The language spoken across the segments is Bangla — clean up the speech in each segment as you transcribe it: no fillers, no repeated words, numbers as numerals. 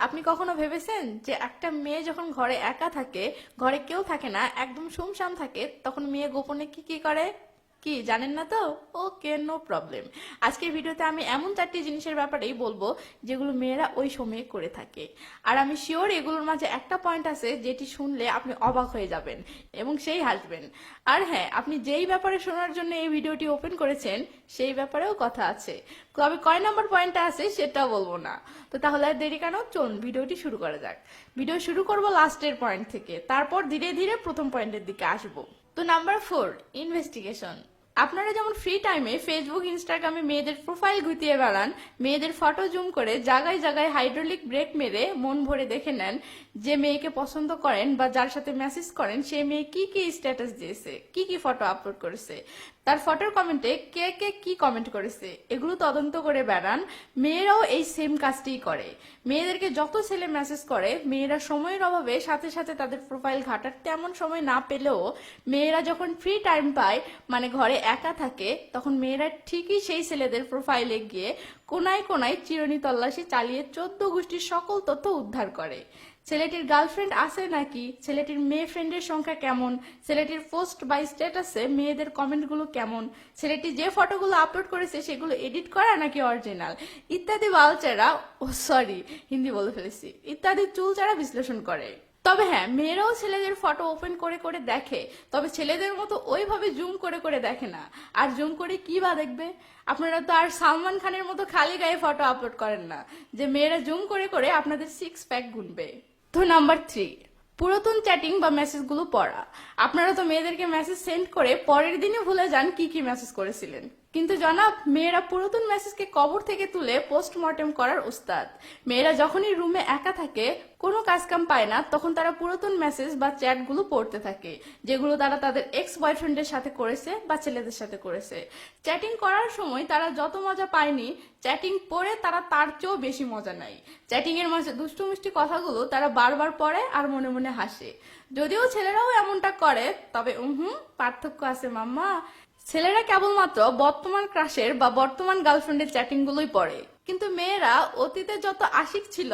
আপনি কখনো ভেবেছেন যে একটা মেয়ে যখন ঘরে একা থাকে, ঘরে কেউ থাকে না, একদম সুমসাম থাকে, তখন মেয়ে গোপনে কি কি করে? কি জানেন না তো? ওকে, নো প্রবলেম। আজকের ভিডিওতে আমি এমন 4টি জিনিসের ব্যাপারেই বলবো যেগুলো মেয়েরা ওই সময়ে করে থাকে। আর আমি শিওর এগুলোর মাঝে একটা পয়েন্ট আছে যেটি শুনলে আপনি অবাক হয়ে যাবেন এবং সেই হাসবেন। আর হ্যাঁ, আপনি যেই ব্যাপারে শোনার জন্য এই ভিডিওটি ওপেন করেছেন সেই ব্যাপারেও কথা আছে। তবে কয় নাম্বার পয়েন্টটা আছে সেটাও বলবো না। তো তাহলে আর দেরি কেন, চলুন ভিডিওটি শুরু করা যাক। ভিডিও শুরু করব লাস্টের পয়েন্ট থেকে, তারপর ধীরে ধীরে প্রথম পয়েন্টের দিকে আসবো। তো নাম্বার 4, ইনভেস্টিগেশন। আপনারা যেমন ফ্রি টাইমে ফেসবুক ইনস্টাগ্রামে মেয়েদের প্রোফাইল ঘুতিয়ে বেড়ান, মেয়েদের ফটো জুম করে জায়গায় জায়গায় হাইড্রোলিক ব্রেক মেরে মন ভরে দেখে নেন যে মেয়েকে পছন্দ করেন বা যার সাথে মেসেজ করেন সেই মেয়ে কি কি স্ট্যাটাস দিয়েছে, কি কি ফটো আপলোড করেছে, তার ফটোর কমেন্টে কে কে কি কমেন্ট করেছে, এগুলো তদন্ত করে বেড়ান। মেয়েরাও এই সেম কাজটিই করে। মেয়েদেরকে যত ছেলে মেসেজ করে, মেয়েরা সময়ের অভাবে সাথে সাথে তাদের প্রোফাইল ঘাটার তেমন সময় না পেলেও মেয়েরা যখন ফ্রি টাইম পায়, মানে ঘরে একা থাকে, তখন মেয়েরা ঠিকই সেই ছেলেদের প্রোফাইলে গিয়ে কোনায় কোনায় চিরুনি তল্লাশি চালিয়ে 14 গোষ্ঠীর সকল তথ্য উদ্ধার করে। ছেলেটির গার্লফ্রেন্ড আছে নাকি, ছেলেটির মেয়ে ফ্রেন্ডের সংখ্যা কেমন, ছেলেটির পোস্ট বা স্ট্যাটাসে মেয়েদের কমেন্টগুলো কেমন, ছেলেটি যে ফটোগুলো আপলোড করেছে সেগুলো এডিট করা নাকি অরিজিনাল, ইত্যাদি বালচেরা, সরি হিন্দি বলে ফেলেছি, ইত্যাদি চুলচারা বিশ্লেষণ করে। তবে হ্যাঁ, মেয়েরাও ছেলেদের ফটো ওপেন করে করে দেখে, তবে ছেলেদের মতো ওইভাবে জুম করে করে দেখে না। আর জুম করে কি বা দেখবে? আপনারা তো আর সালমান খানের মতো খালি গায়ে ফটো আপলোড করেন না যে মেয়েরা জুম করে করে আপনাদের 6 প্যাক গুনবে। তো নাম্বার 3, পুরাতন চ্যাটিং বা মেসেজগুলো পড়া। আপনারা তো মেয়েদেরকে মেসেজ সেন্ড করে পরের দিনই ভুলে যান কি কি মেসেজ করেছিলেন, কিন্তু জনাব, মেয়েরা পুরাতন মেসেজকে কবর থেকে তুলে পোস্টমর্টেম করার উস্তাদ। মেয়েরা যখনই রুমে একা থাকে, কোনো কাজকাম পায় না, তখন তারা পুরাতন মেসেজ বা চ্যাটগুলো পড়তে থাকে যেগুলো তারা তাদের এক্স বয়ফ্রেন্ডের সাথে করেছে বা ছেলেদের সাথে করেছে। চ্যাটিং করার সময় তারা যত মজা পায়নি, চ্যাটিং পড়ে তারা তার চেয়েও বেশি মজা নেয়। চ্যাটিং এর মাঝে দুষ্টু মিষ্টি কথাগুলো তারা বারবার পড়ে আর মনে মনে হাসে। যদিও ছেলেরাও এমনটা করে, তবে পার্থক্য আছে মাম্মা। ছেলেরা কেবলমাত্র বর্তমান ক্রাশের বা বর্তমান গার্লফ্রেন্ডের চ্যাটিং গুলোই পড়ে, কিন্তু মেয়েরা অতীতে যত আশিক ছিল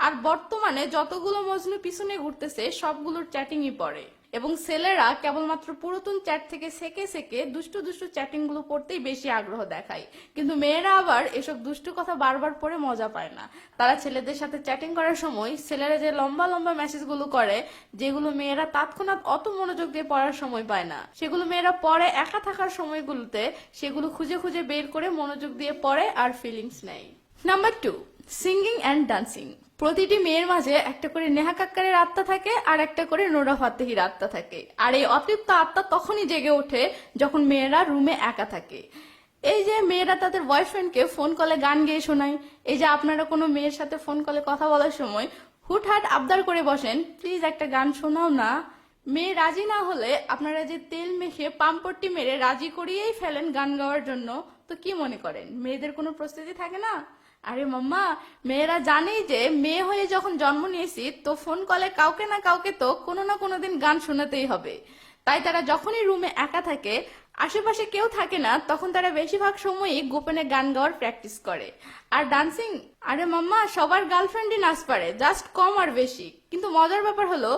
আর বর্তমানে যতগুলো মজনু পিছনে ঘুরতেছে সবগুলোর চ্যাটিংই পড়ে। এবং ছেলেরা কেবলমাত্র পুরাতন চ্যাট থেকে সেকে সেকে দুষ্টু দুষ্টু চ্যাটিং গুলো পড়তেই বেশি আগ্রহ দেখায়, কিন্তু মেয়েরা আবার এসব দুষ্টু কথা বারবার পড়ে মজা পায় না। তারা ছেলেদের সাথে চ্যাটিং করার সময় ছেলেরা যে লম্বা লম্বা মেসেজ গুলো করে, যেগুলো মেয়েরা তৎক্ষণাৎ অত মনোযোগ দিয়ে পড়ার সময় পায় না, সেগুলো মেয়েরা পরে একা থাকার সময়গুলোতে সেগুলো খুঁজে খুঁজে বের করে মনোযোগ দিয়ে পড়ে আর ফিলিংস নেয়। Number 2, singing and dancing. প্রতিটি মেয়ের মাঝে একটা করে নেহা কাক্কারের আত্মা থাকে আর একটা করে নোরা ফাতেহির আত্মা থাকে। আর এই অতৃপ্ত আত্মা তখনই জেগে ওঠে যখন মেয়েরা রুমে একা থাকে। এই যে মেয়েরা তাদের বয়ফ্রেন্ডকে ফোন কলে গান গেয়ে শোনায়, এই যে আপনারা কোনো মেয়ের সাথে ফোন কলে কথা বলার সময় হুটহাট আবদার করে বসেন, প্লিজ একটা গান শোনাও না। মেয়ে রাজি না হলে আপনারা যে তেল মেখে পাম্পট্টি মেরে রাজি করিয়েই ফেলেন গান গাওয়ার জন্য, তো কি মনে করেন মেয়েদের কোনো প্রস্তুতি থাকে না? আরে মাম্মা, মেয়েরা জানেই যে মেয়ে হয়ে যখন জন্ম নিয়েছি তো ফোন কলে কাউকে না কাউকে তো কোনো না কোনো দিন গান শোনাতেই হবে। তাই তারা যখনই রুমে একা থাকে, আশেপাশে কেউ থাকে না, তখন তারা বেশিরভাগ সময়ই গোপনে গান গাওয়ার প্র্যাকটিস করে। আর ডান্সিং, আরে মাম্মা, সবার গার্লফ্রেন্ডই নাচ পারে, জাস্ট কম আর বেশি। কিন্তু মজার ব্যাপার হলো,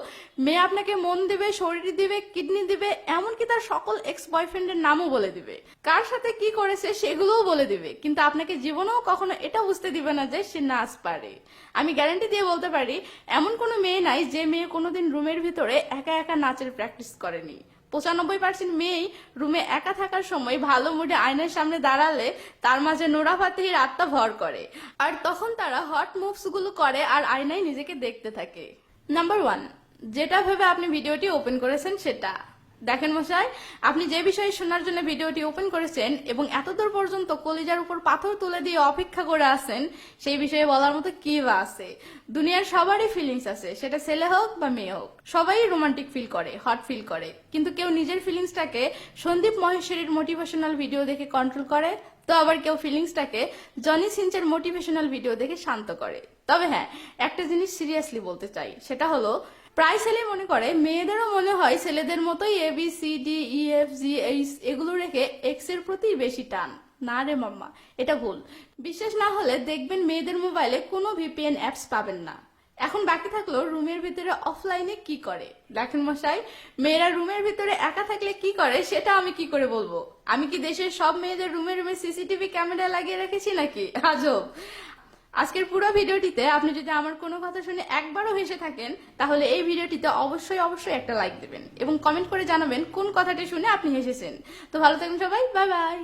মেয়ে আপনাকে মন দিবে, শরীর দিবে, কিডনি দিবে, এমনকি তার সকল এক্স বয়ফ্রেন্ডের নামও বলে দিবে, কার সাথে কি করেছে সেগুলোও বলে দিবে, কিন্তু আপনাকে জীবনেও কখনো এটা বুঝতে দিবে না যে সে নাচ পারে। আমি গ্যারান্টি দিয়ে বলতে পারি, এমন কোনো মেয়ে নাই যে মেয়ে কোনোদিন রুমের ভিতরে একা একা নাচের প্র্যাকটিস করেনি। 95% মেয়েই রুমে একা থাকার সময় ভালো মুডে আয়নার সামনে দাঁড়ালে তার মাঝে নোরা ফাতেহির আত্মা ভর করে, আর তখন তারা হট মুভস গুলো করে আর আয়নায় নিজেকে দেখতে থাকে। নাম্বার 1, যেটা ভেবে আপনি ভিডিওটি ওপেন করেছেন সেটা দেখেন মশাই। আপনি যে বিষয়ে শোনার জন্য ভিডিওটি ওপেন করেছেন এবং এতদূর পর্যন্ত কলিজার উপর পাথর তুলে দিয়ে অপেক্ষা করে আছেন, সেই বিষয়ে বলার মতো কি বা আছে? দুনিয়ার সবারই ফিলিংস আছে, সেটা ছেলে হোক বা মেয়ে হোক, সবাই রোমান্টিক ফিল করে, হট ফিল করে, কিন্তু কেউ নিজের ফিলিংসটাকে সন্দীপ মহেশ্বরীর মোটিভেশনাল ভিডিও দেখে কন্ট্রোল করে, তো আবার কেউ ফিলিংসটাকে জনি সিনচের মোটিভেশনাল ভিডিও দেখে শান্ত করে। তবে হ্যাঁ, একটা জিনিস সিরিয়াসলি বলতে চাই, সেটা হলো প্রায় ছেলে মনে করে মেয়েদেরও মনে হয় ছেলেদের মতোই ABCDEFGH এগুলো রেখে এক্স এর প্রতি বেশি টান। না রে মাম্মা, এটা ভুল। বিশ্বাস না হলে দেখবেন মেয়েদের মোবাইলে কোনো VPN অ্যাপস পাবেন না। এখন বাকি থাকলো রুমের ভিতরে অফলাইনে কি করে। দেখেন মশাই, মেয়েরা রুমের ভিতরে একা থাকলে কি করে সেটা আমি কি করে বলবো? আমি কি দেশের সব মেয়েদের রুমে রুমে সিসিটিভি ক্যামেরা লাগিয়ে রেখেছি নাকি? আজব। আজকের পুরো ভিডিওটিতে আপনি যদি আমার কোনো কথা শুনে একবারও হেসে থাকেন, তাহলে এই ভিডিওটিতে অবশ্যই অবশ্যই একটা লাইক দেবেন এবং কমেন্ট করে জানাবেন কোন কথাটি শুনে আপনি হেসেছেন। তো ভালো থাকুন সবাই, বাই বাই।